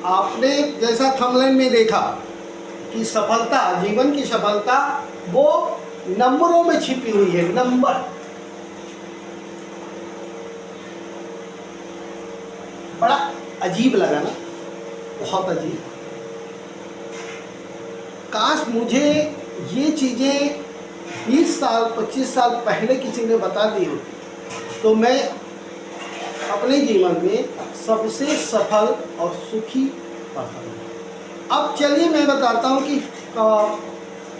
आपने जैसा थंबनेल में देखा कि सफलता, जीवन की सफलता वो नंबरों में छिपी हुई है। नंबर बड़ा अजीब लगा ना, बहुत अजीब। काश मुझे ये चीज़ें 20 साल 25 साल पहले किसी ने बता दी होती तो मैं अपने जीवन में सबसे सफल और सुखी पाता। अब चलिए मैं बताता हूँ कि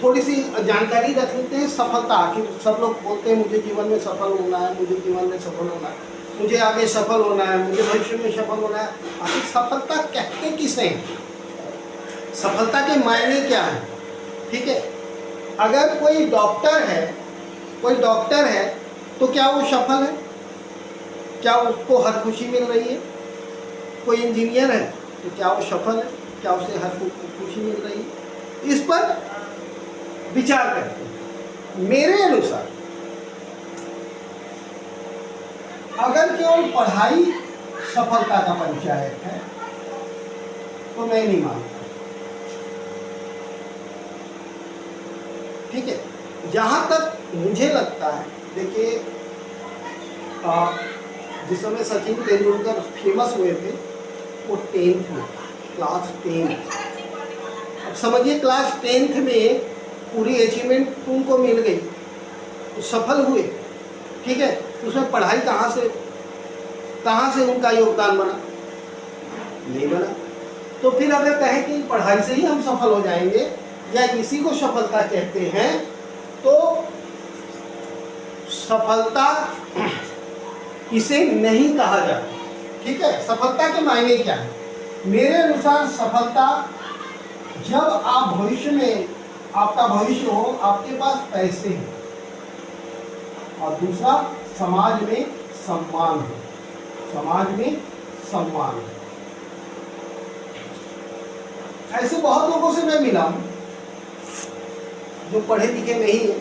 थोड़ी सी जानकारी रख लेते हैं। सफलता, आखिर सब लोग बोलते हैं मुझे जीवन में सफल होना है, मुझे जीवन में सफल होना है, मुझे आगे सफल होना है, मुझे भविष्य में सफल होना है। आखिर सफलता कहते किसे हैं? सफलता के मायने क्या हैं? ठीक है, अगर कोई डॉक्टर है तो क्या वो सफल है? क्या उसको हर खुशी मिल रही है? कोई इंजीनियर है तो क्या वो सफल है? क्या उसे हर खुशी मिल रही है? इस पर विचार करते हैं। मेरे अनुसार अगर केवल पढ़ाई सफलता का परिचायक है तो मैं नहीं मानता। ठीक है, जहाँ तक मुझे लगता है, देखिए जिस समय सचिन तेंदुलकर फेमस हुए थे वो 10th में, क्लास 10th। अब समझिए क्लास 10th में पूरी अचीवमेंट उनको मिल गई, तो सफल हुए। ठीक है, उसमें पढ़ाई कहाँ से उनका योगदान बना? नहीं बना। तो फिर अगर कहें कि पढ़ाई से ही हम सफल हो जाएंगे या इसी को सफलता कहते हैं, तो सफलता इसे नहीं कहा जाता। ठीक है, सफलता के मायने क्या है? मेरे अनुसार सफलता जब आप भविष्य में, आपका भविष्य हो, आपके पास पैसे हैं, और दूसरा समाज में सम्मान है। समाज में सम्मान है। ऐसे बहुत लोगों से मैं मिला हूँ जो पढ़े लिखे नहीं है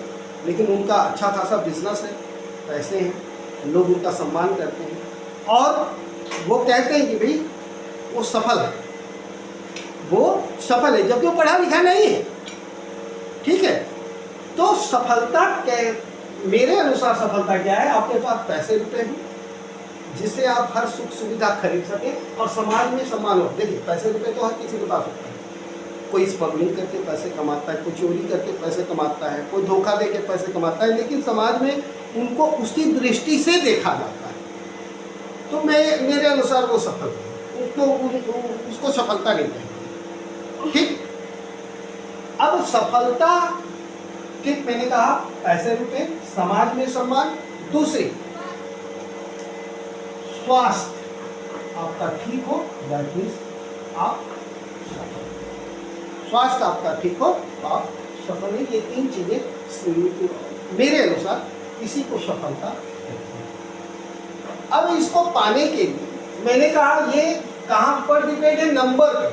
लेकिन उनका अच्छा खासा बिजनेस है, पैसे हैं, लोग उनका सम्मान करते हैं और वो कहते हैं कि भाई वो सफल है, जबकि वो पढ़ा लिखा नहीं है। ठीक है, तो सफलता मेरे अनुसार सफलता क्या है? आपके पास पैसे रुपए हैं जिससे आप हर सुख सुविधा खरीद सकें और समाज में सम्मान हो। देखिए, पैसे रुपए तो हर किसी के पास होता है। कोई स्मगलिंग करके पैसे कमाता है, कोई चोरी करके पैसे कमाता है, कोई धोखा देके पैसे कमाता है, लेकिन समाज में उनको उसकी दृष्टि से देखा जाता है। तो मेरे अनुसार वो सफल है, उसको सफलता नहीं कहेंगे। ठीक, अब सफलता के मैंने कहा पैसे रुपए, समाज में सम्मान, दूसरी स्वास्थ्य आपका ठीक हो, दैट मीन्स आप सफल। स्वास्थ्य आपका ठीक हो, आप सफल है। ये 3 चीजें मेरे अनुसार इसी को सफलता कहते हैं। अब इसको पाने के लिए मैंने कहा ये कहां पर डिपेंड है? नंबर पे।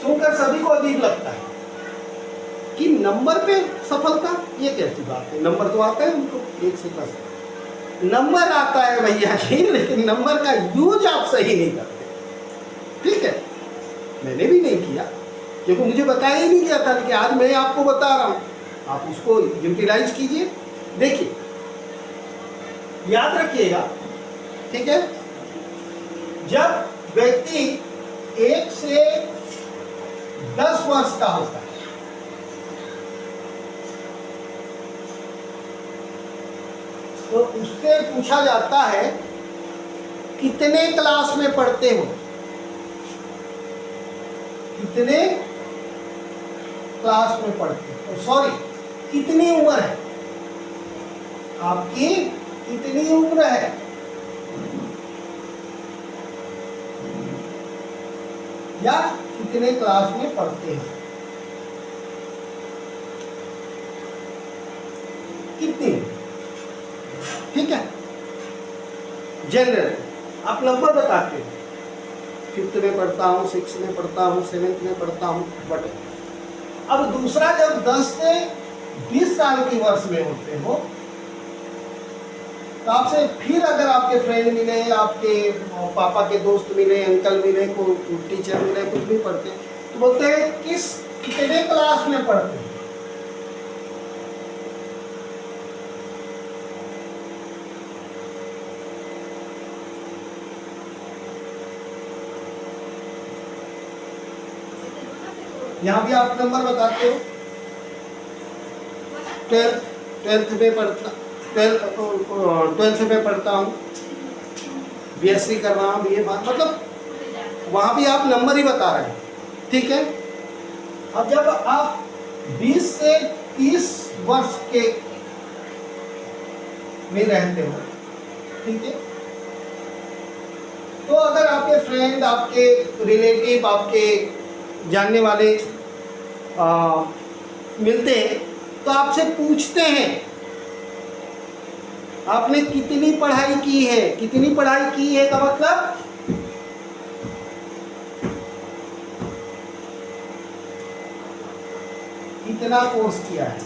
सुनकर सभी को अजीब लगता है कि नंबर पे सफलता, ये कैसी बात है? नंबर तो आता है उनको 1 से 10 नंबर आता है भैया जी, लेकिन नंबर का यूज आप सही नहीं करते। ठीक है, मैंने भी नहीं किया क्योंकि मुझे बताया ही नहीं गया था, लेकिन आज मैं आपको बता रहा हूं, आप उसको यूटिलाइज कीजिए। देखिए, याद रखिएगा, ठीक है, जब व्यक्ति 1 से 10 वर्ष का होता है तो उससे पूछा जाता है कितने क्लास में पढ़ते हो, कितने क्लास में पढ़ते हो, सॉरी कितनी उम्र है आपकी, कितनी उम्र है। या कितने क्लास में पढ़ते हैं, कितनी। ठीक है, जनरल आप नंबर बताते हो, 5th में पढ़ता हूँ, 6th में पढ़ता हूँ, 7th में पढ़ता हूँ, बट अब दूसरा जब 10 से 20 साल की वर्ष में होते हो तो आपसे फिर अगर आपके फ्रेंड मिले, आपके पापा के दोस्त मिले, अंकल मिले, कोई टीचर मिले, कुछ भी पढ़ते हैं, तो बोलते हैं कितने क्लास में पढ़ते हैं? यहाँ भी आप नंबर बताते हो। ट्वेल्थ में पढ़ता हूँ, बीएससी कर रहा हूँ, बीए, मतलब वहाँ भी आप नंबर ही बता रहे हैं, ठीक है। अब जब आप 20 से 30 वर्ष के में रहते हो, ठीक है, तो अगर आपके फ्रेंड, आपके रिलेटिव, आपके जानने वाले मिलते हैं तो आपसे पूछते हैं आपने कितनी पढ़ाई की है। कितनी पढ़ाई की है का मतलब कितना कोर्स किया है।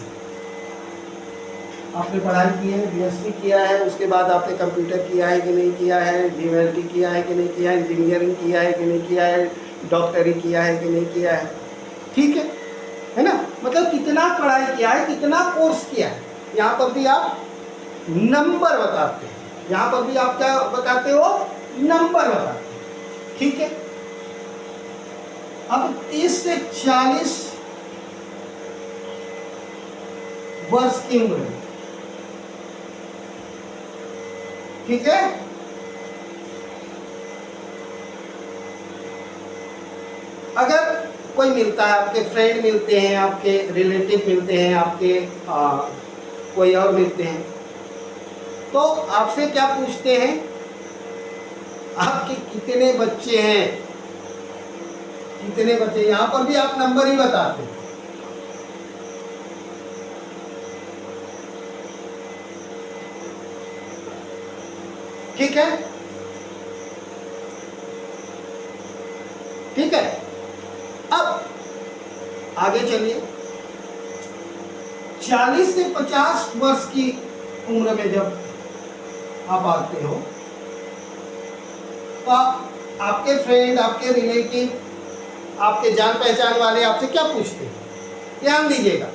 आपने पढ़ाई की है, बीएससी किया है, उसके बाद आपने कंप्यूटर किया है कि नहीं किया है, डीएलटी किया है कि नहीं किया है, इंजीनियरिंग किया है कि नहीं किया है, डॉक्टरी किया है कि नहीं किया है, ठीक है ना। मतलब कितना पढ़ाई किया है, कितना कोर्स किया है। यहाँ पर भी आप नंबर बताते हैं, यहाँ पर भी आप क्या बताते हो, नंबर बताते हैं, ठीक है। अब 30 से 40 वर्ष की उम्र में, ठीक है, अगर कोई मिलता है, आपके फ्रेंड मिलते हैं, आपके रिलेटिव मिलते हैं, आपके कोई और मिलते हैं, तो आपसे क्या पूछते हैं, आपके कितने बच्चे हैं, कितने बच्चे। यहां पर भी आप नंबर ही बताते हैं, ठीक है, ठीक है। अब आगे चलिए, 40 से 50 वर्ष की उम्र में जब आप आते हो तो आपके फ्रेंड, आपके रिलेटिव, आपके जान पहचान वाले आपसे क्या पूछते हैं, ध्यान दीजिएगा।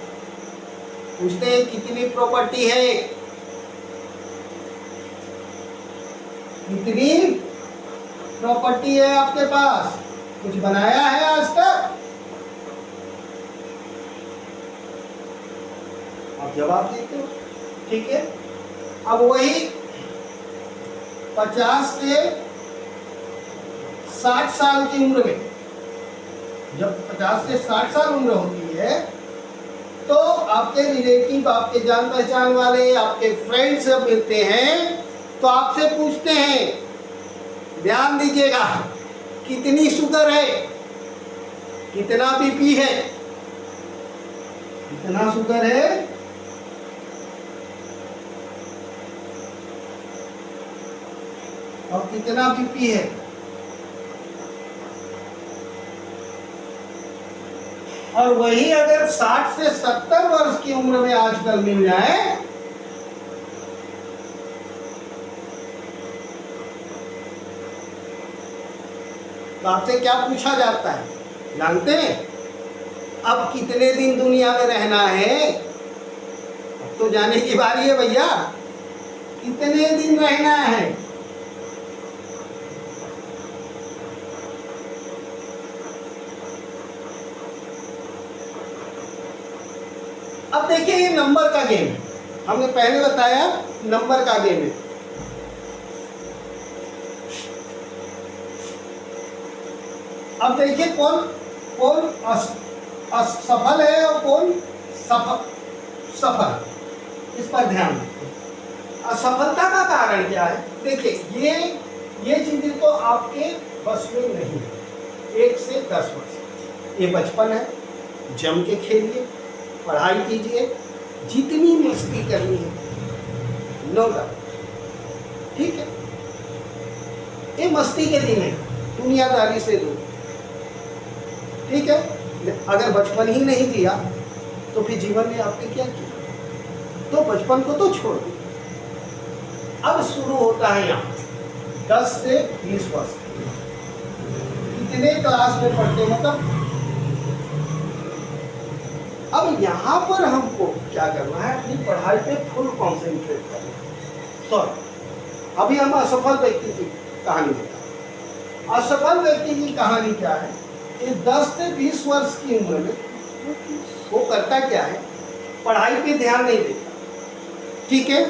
पूछते हैं कितनी प्रॉपर्टी है, कितनी प्रॉपर्टी है आपके पास, कुछ बनाया है आज तक। आप जवाब देते हो, ठीक है। अब वही 50 से 60 साल की उम्र में, जब 50 से 60 साल उम्र होती है तो आपके रिलेटिव, आपके जान पहचान वाले, आपके फ्रेंड्स सब मिलते हैं तो आपसे पूछते हैं, ध्यान दीजिएगा, कितनी शुगर है, कितना बीपी है, कितना शुगर है, और कितना बीपी है। और वही अगर 60 से 70 वर्ष की उम्र में आजकल मिल जाए तो आपसे क्या पूछा जाता है, जानते हैं? अब कितने दिन दुनिया में रहना है, अब तो जाने की बारी है भैया, कितने दिन रहना है। अब देखिए, ये नंबर का गेम है, हमने पहले बताया नंबर का गेम है। अब देखिए कौन कौन असफल है और कौन सफल, इस पर ध्यान दें। असफलता का कारण क्या है, देखिए ये चीजें तो आपके बस में नहीं है। 1 से 10 वर्ष ये बचपन है, जम के खेलिए, पढ़ाई कीजिए, जितनी मस्ती करनी है, नो डाउट, ठीक है। ये मस्ती के दिन है, दुनियादारी से दूर, ठीक है। अगर बचपन ही नहीं दिया तो फिर जीवन में आपने क्या किया, तो बचपन को तो छोड़ दिया, अब शुरू होता है यहाँ 10 से 20 वर्ष, कितने क्लास में पढ़ते हैं मतलब। अब यहाँ पर हमको क्या करना है, अपनी पढ़ाई पे फुल कॉन्सेंट्रेट करना है। सॉरी, अभी हम असफल व्यक्ति की कहानी बता। असफल व्यक्ति की कहानी क्या है, कि 10 से 20 वर्ष की उम्र में वो करता क्या है, पढ़ाई पे ध्यान नहीं देता। ठीक है,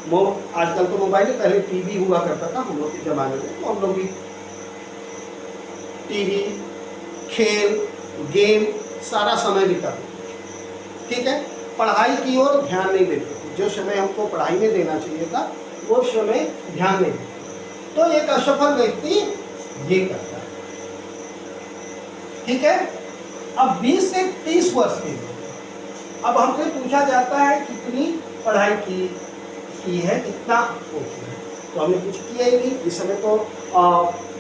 वो आजकल तो मोबाइल है, पहले टीवी हुआ करता था हम लोग के ज़माने में, तो हम लोग भी टीवी, खेल, गेम सारा समय बिताते। ठीक है, पढ़ाई की ओर ध्यान नहीं देते। जो समय हमको पढ़ाई में देना चाहिए था वो समय ध्यान नहीं देते। तो एक असफल व्यक्ति ये करता है। ठीक है, अब 20 से 30 वर्ष के, अब हमसे पूछा जाता है कितनी पढ़ाई की है, कितना कोचिंग है, तो हमने कुछ किया ही नहीं इस समय। तो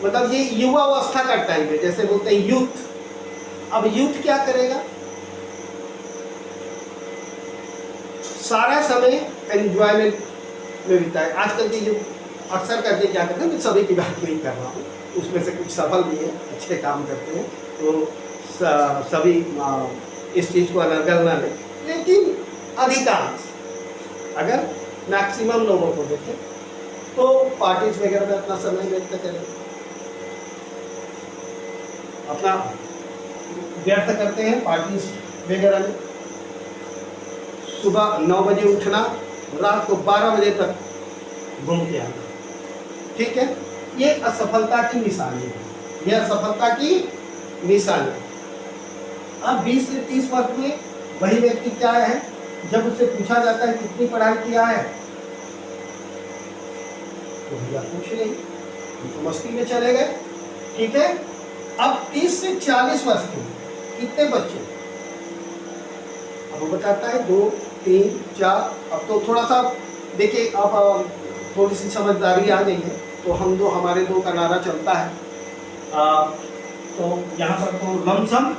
मतलब ये युवा अवस्था का टाइम है, जैसे बोलते हैं यूथ। अब यूथ क्या करेगा, सारा समय एंजॉयमेंट में बिताए। आजकल के यूथ अक्सर करके क्या करते हैं, मैं सभी की बात नहीं कर रहा हूँ, उसमें से कुछ सफल भी है, अच्छे काम करते हैं, तो सभी इस चीज़ को अनर्गल न लें, लेकिन अधिकांश अगर मैक्सिमम लोगों को देखें तो पार्टीज वगैरह में अपना समय व्यक्त करें, अपना व्यर्थ करते हैं पार्टीज वगैरह में। सुबह 9 बजे उठना, रात को 12 बजे तक घूम के आना। ठीक है, ये असफलता की निशानी है, यह असफलता की निशानी। अब 20 से 30 वर्ष में वही व्यक्ति क्या है, जब उससे पूछा जाता है कितनी पढ़ाई किया है, तो भैया पूछ नहीं, तो मस्ती में चले गए। ठीक है, अब 30 से 40 वर्ष के कितने बच्चे, अब वो बताता है 2, 3, 4। अब तो थोड़ा सा देखिए, अब थोड़ी सी समझदारी आ गई है, तो हम दो, हमारे दो का नारा चलता है। तो यहाँ पर तो लमसम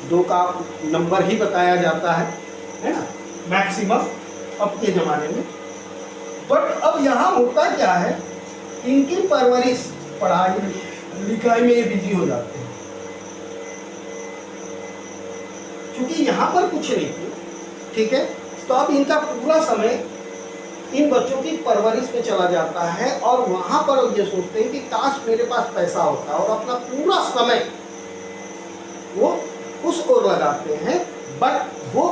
2 का नंबर ही बताया जाता है ना, मैक्सिमम अब के ज़माने में। बट अब यहाँ होता क्या है, इनकी परवरिश पढ़ाई लिखाई में बिजी हो जाते हैं, क्योंकि यहाँ पर कुछ नहीं थी। ठीक है, तो अब इनका पूरा समय इन बच्चों की परवरिश में चला जाता है, और वहाँ पर ये सोचते हैं कि काश मेरे पास पैसा होता, और अपना पूरा समय वो उस ओर लगाते हैं। बट वो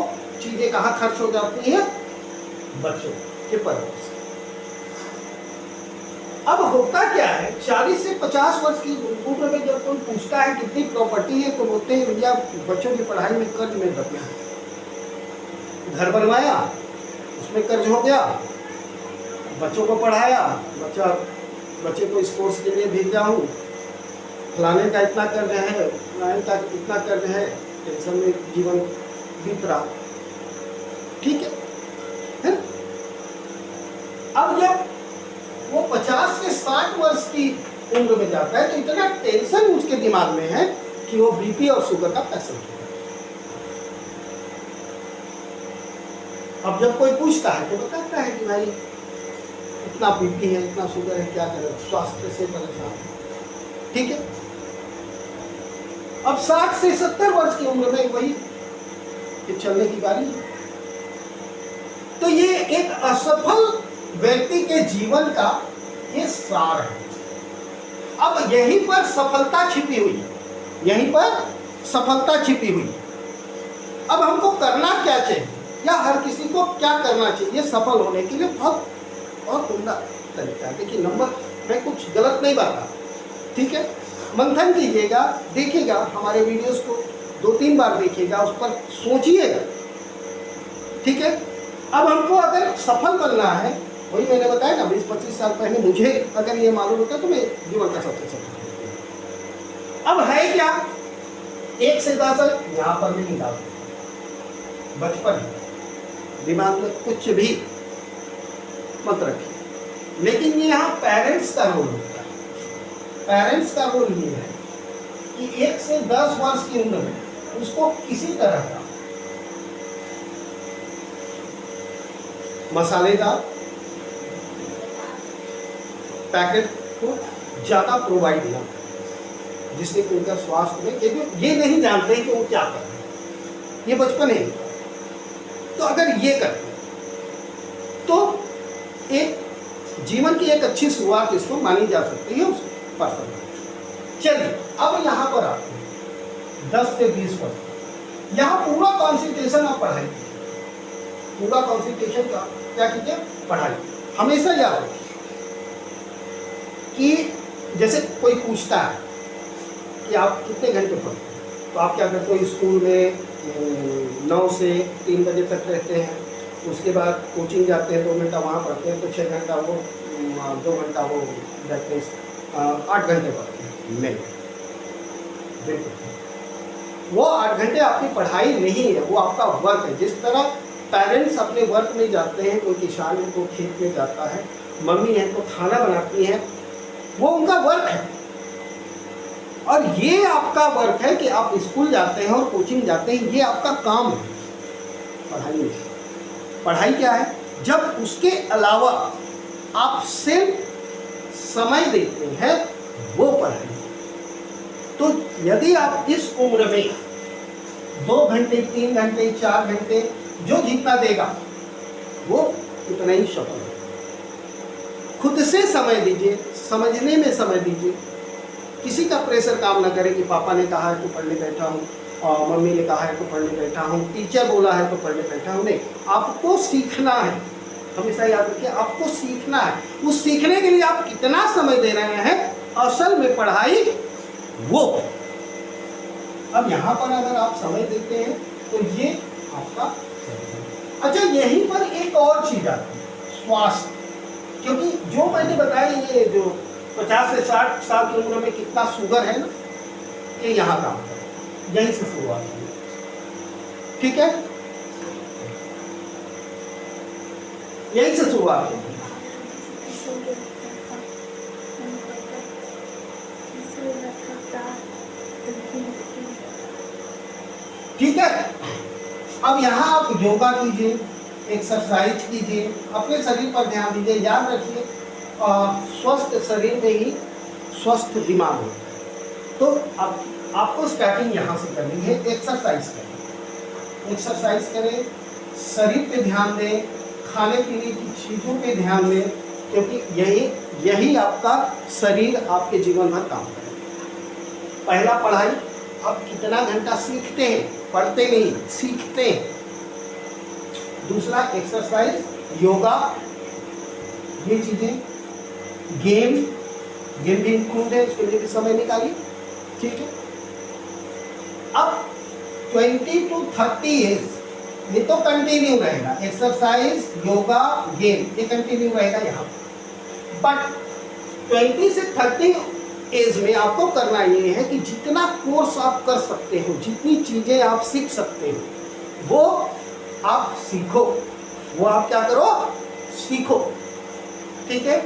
चीज़ें कहाँ खर्च हो जाती हैं, बच्चों के परवरिश। अब होता क्या है, 40 से 50 वर्ष की उम्र में जब कोई पूछता है कितनी प्रॉपर्टी है, तो बोलते हैं भैया बच्चों की पढ़ाई में कर्ज में दबना है, घर बनवाया उसमें कर्ज हो गया, बच्चों को पढ़ाया, बच्चे को इस कोर्स के लिए भेजा हूँ, फलाने का इतना कर्ज है, फलाने का इतना कर्ज है, टेंशन में जीवन बीत रहा। ठीक है, अब जब वो 50 से 60 वर्ष की उम्र में जाता है, तो इतना टेंशन उसके दिमाग में है कि वो बीपी और शुगर का पेशेंट है। अब जब कोई पूछता है तो बताता है कि भाई इतना बीपी है, इतना शुगर है, क्या करें, स्वास्थ्य से परेशान है। ठीक है, अब 60 से 70 वर्ष की उम्र में वही चलने की बारी है। तो ये एक असफल व्यक्ति के जीवन का ये सार है। अब यहीं पर सफलता छिपी हुई है, यहीं पर सफलता छिपी हुई। अब हमको करना क्या चाहिए, या हर किसी को क्या करना चाहिए सफल होने के लिए, बहुत उम्दा तरीका है। देखिए, नंबर मैं कुछ गलत नहीं बता, ठीक है, मंथन कीजिएगा, देखिएगा हमारे वीडियोस को 2-3 बार देखिएगा, उस पर सोचिएगा। ठीक है, अब हमको अगर सफल बनना है, वही मैंने बताया ना, 20-25 साल पहले मुझे अगर ये मालूम होता तो मैं जीवन का सबसे सफल। अब है क्या, 1 से 10 यहाँ पर भी निकाल, बचपन दिमाग में कुछ भी मत रखिए, लेकिन ये यहाँ पेरेंट्स का रोल होता है। पेरेंट्स का रोल ये है कि 1 से 10 वर्ष की उम्र में उसको किसी तरह का मसालेदार, पैकेट को ज़्यादा प्रोवाइड ना करें, जिससे कि उनका स्वास्थ्य में, क्योंकि ये नहीं जानते हैं कि वो क्या कर रहे हैं, ये बचपन है। तो अगर ये करते तो एक जीवन की एक अच्छी शुरुआत इसको मानी जा सकती है उस पर्सन। चलिए अब यहाँ पर आते हैं 10 से 20%। यहाँ पूरा कॉन्सेंट्रेशन आप पढ़ाई, पूरा कॉन्सेंट्रेशन का क्या कीजिए, पढ़ाई। हमेशा याद रखें कि जैसे कोई पूछता है कि आप कितने घंटे पढ़ते हैं, तो आप क्या करते हो, स्कूल में 9 से 3 बजे तक रहते हैं, उसके बाद कोचिंग जाते हैं 2 घंटा वहाँ पढ़ते हैं, तो 6 घंटा वो 2 घंटा वो दैट मीन्स 8 घंटे पढ़ते हैं। नहीं, बिल्कुल वो 8 घंटे आपकी पढ़ाई नहीं है, वो आपका वर्क है। जिस तरह पेरेंट्स अपने वर्क में जाते हैं, कोई किसान है तो खेत में जाता है, मम्मी है तो खाना बनाती है, वो उनका वर्क है। और ये आपका वर्क है कि आप स्कूल जाते हैं और कोचिंग जाते हैं, ये आपका काम है, पढ़ाई नहीं। पढ़ाई क्या है, जब उसके अलावा आप सिर्फ समय देते हैं, वो पढ़ाई। तो यदि आप इस उम्र में 2 घंटे 3 घंटे 4 घंटे जो जितना देगा वो उतना ही सफल है। खुद से समय दीजिए, समझने में समय दीजिए, किसी का प्रेशर काम ना करें कि पापा ने कहा है तो पढ़ने बैठा हूँ, और मम्मी ने कहा है तो पढ़ने बैठा हूँ, टीचर बोला है तो पढ़ने बैठा हूँ। नहीं, आपको सीखना है। हमेशा याद रखिए, आपको सीखना है। उस सीखने के लिए आप कितना समय दे रहे हैं, असल में पढ़ाई वो। अब यहाँ पर अगर आप समय देते हैं तो ये आपका। अच्छा, यहीं पर एक और चीज आती है, स्वास्थ्य। क्योंकि जो मैंने बताया, ये जो 50 से 60 साल की उम्र में कितना शुगर है ना, ये यहाँ काम है, यहीं से शुरुआत है। ठीक है, यहीं से शुरुआत है। ठीक है, अब यहाँ आप योगा कीजिए, एक्सरसाइज कीजिए, अपने शरीर पर ध्यान दीजिए। याद रखिए, स्वस्थ शरीर में ही स्वस्थ दिमाग होता है। तो अब आपको स्टार्टिंग यहाँ से करनी है, एक्सरसाइज करें, एक्सरसाइज करें, शरीर पे ध्यान दें, खाने पीने की चीज़ों पे ध्यान दें, क्योंकि यही आपका शरीर आपके जीवन भर काम करेगा। पहला, पढ़ाई। आप कितना घंटा सीखते हैं, पढ़ते नहीं, सीखते हैं। दूसरा, एक्सरसाइज, योगा, ये चीज़ें, गेम भी इंक्लूड है, उसके लिए भी समय निकालिए। ठीक है, अब 20 to 30 एज ये तो कंटिन्यू रहेगा, एक्सरसाइज, योगा, गेम, ये कंटिन्यू रहेगा यहाँ। बट 20 से 30 एज में आपको करना ये है कि जितना कोर्स आप कर सकते हो, जितनी चीज़ें आप सीख सकते हो, वो आप सीखो, वो आप क्या करो, सीखो। ठीक है,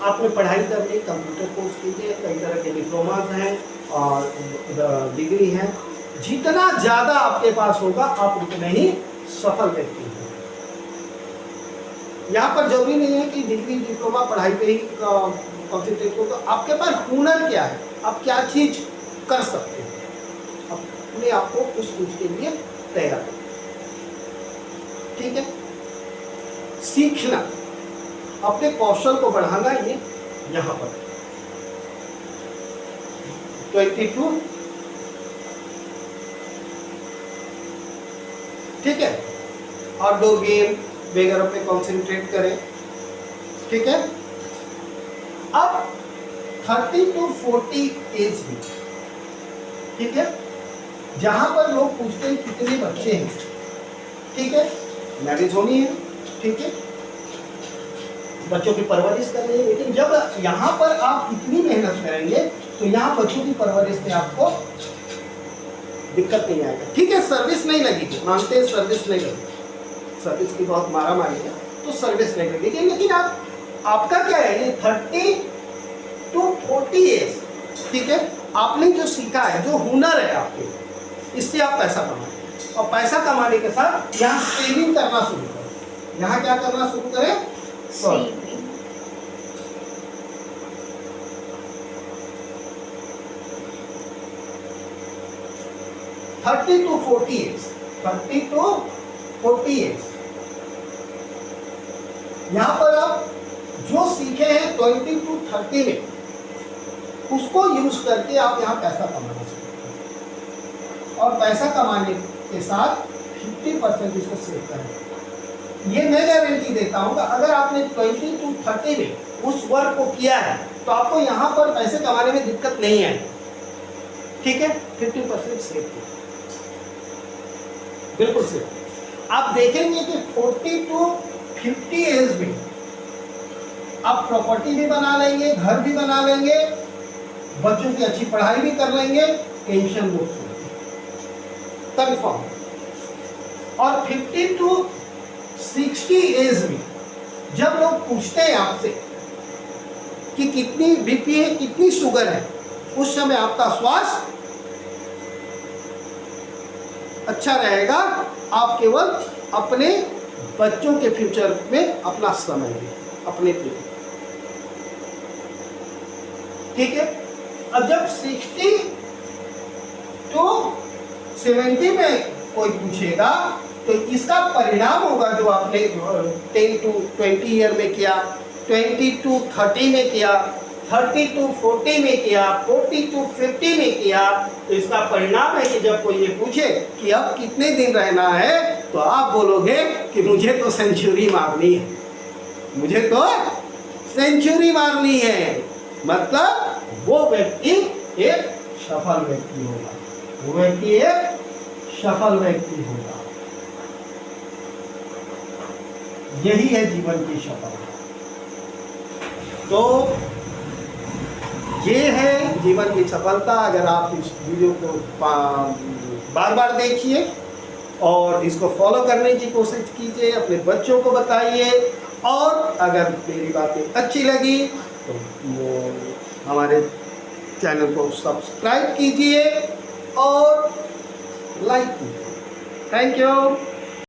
आपने पढ़ाई करनी, कंप्यूटर कोर्स कीजिए, कई तरह के डिप्लोमास हैं और डिग्री हैं। जितना ज़्यादा आपके पास होगा, आप उतने ही सफल व्यक्ति हैं। यहाँ पर जरूरी नहीं है कि डिग्री डिप्लोमा पढ़ाई पे ही कॉन्सेंट्रेट हो। तो आपके पास हुनर क्या है, आप क्या चीज़ कर सकते हैं, अपने आप को उस चीज़ के लिए तैयार करें। ठीक है, सीखना, अपने कौशल को बढ़ाना, ये यहाँ पर 22। ठीक है, आउटडोर गेम वगैरह पे कंसंट्रेट करें। ठीक है, अब 30 to 40 एज में, ठीक है, जहां पर लोग पूछते हैं कितने बच्चे हैं, ठीक है, मैरिज होनी है, ठीक है, बच्चों की परवरिश करनी है। लेकिन जब यहाँ पर आप इतनी मेहनत करेंगे तो यहाँ बच्चों की परवरिश में आपको दिक्कत नहीं आएगा। ठीक है, सर्विस नहीं लगेगी, मानते हैं सर्विस नहीं लगेगी, सर्विस की बहुत मारा मारी है, तो सर्विस नहीं लगेगी। लेकिन आपका क्या है, ये 30 to 40 एज, ठीक है, आपने जो सीखा है, जो हुनर है आपके, इससे आप पैसा कमाएं। और पैसा कमाने के साथ यहाँ सेविंग करना शुरू करें। यहाँ क्या करना शुरू करें, 30 to 40 years, 30 to 40 years। यहाँ पर आप जो सीखे हैं 20 to 30 में, उसको यूज करके आप यहाँ पैसा कमाना सकते हैं, और पैसा कमाने के साथ 50% इसको सेव करें। ये मैं गारंटी देता हूँ कि अगर आपने 20 to 30 में उस वर्क को किया है तो आपको यहाँ पर पैसे कमाने में दिक्कत नहीं है। ठीक है, 50% सेव किया, बिल्कुल सेव। आप देखेंगे कि 40 to 50 एज में आप प्रॉपर्टी भी बना लेंगे, घर भी बना लेंगे, बच्चों की अच्छी पढ़ाई भी कर लेंगे, टेंशन मुक्त होंगे, कंफर्म। और 50 to 60 एज में जब लोग पूछते हैं आपसे कि कितनी बीपी है, कितनी शुगर है, उस समय आपका स्वास्थ्य अच्छा रहेगा। आप केवल अपने बच्चों के फ्यूचर में अपना समय दें, अपने लिए। ठीक है, अब जब 60 to 70 में कोई पूछेगा तो इसका परिणाम होगा जो आपने 10 to 20 ईयर में किया, 20 to 30 में किया, 30 to 40 में किया, 40 to 50 में किया, तो इसका परिणाम है कि जब कोई ये पूछे कि अब कितने दिन रहना है, तो आप बोलोगे कि मुझे तो सेंचुरी मारनी है, मुझे तो सेंचुरी मारनी है। मतलब वो व्यक्ति एक सफल व्यक्ति होगा, वो व्यक्ति एक सफल व्यक्ति होगा। यही है जीवन की सफलता। तो ये है जीवन की सफलता। अगर आप इस वीडियो को बार बार देखिए और इसको फॉलो करने की कोशिश कीजिए, अपने बच्चों को बताइए, और अगर मेरी बातें अच्छी लगी तो वो हमारे चैनल को सब्सक्राइब कीजिए और लाइक कीजिए। Thank you.